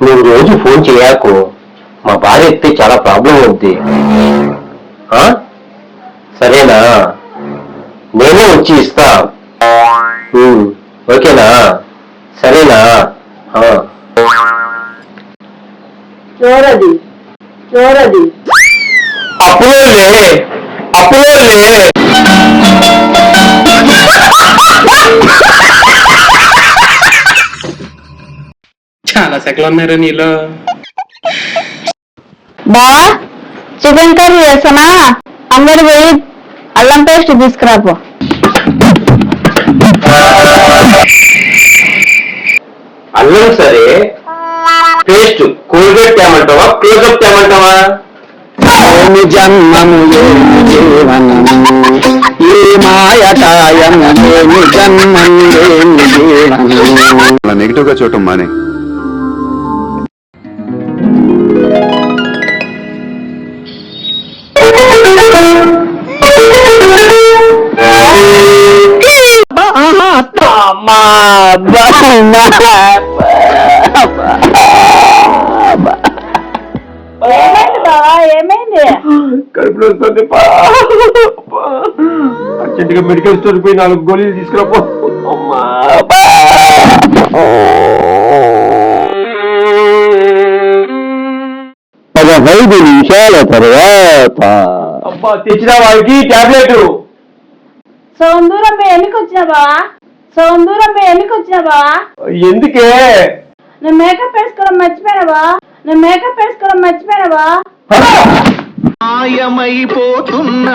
నువ్వు రోజు ఫోన్ చేయకు, మా భార్య ఎత్తే చాలా ప్రాబ్లం అవుద్ది. సరేనా? నేనే వచ్చి ఇస్తా. ఓకేనా? సరేనా? చోరది చోరది అప్పులోలే అప్పులోలే. చాలా సెకలు ఉన్నారు నీలో. బావా చికెన్ కర్రీ చేస్తానా? అందరు పోయి అల్లం పేస్ట్ తీసుకురాపో. అల్లం సరే, పేస్ట్ కోల్గేట్ తేమంటావా, క్లోజప్ తేమంటావా? ఏమి జన్మము ఏమి జీవనము, ఏ మాయకాయం ఏమి జన్మం ఏమి జీవనము. నెగిటివ్ గా చూడటం మానే. ఏమైంది? కడుపులో వస్తుంది. అర్జెంటుగా మెడికల్ స్టోర్ పోయి 4 గోళీలు తీసుకురాపో. 15 నిమిషాల తర్వాత అబ్బా తెచ్చిన వాడికి టాబ్లెట్. సౌందూరం ఎన్నికి వచ్చినావా? సౌందూరం ఎన్నికి వచ్చినావా? ఎందుకే? నేను మేకప్ వేసుకోవడం మర్చిపోయినావా? నేను మేకప్ వేసుకోవడం మర్చిపోయినావా? మాయమైపోతున్నా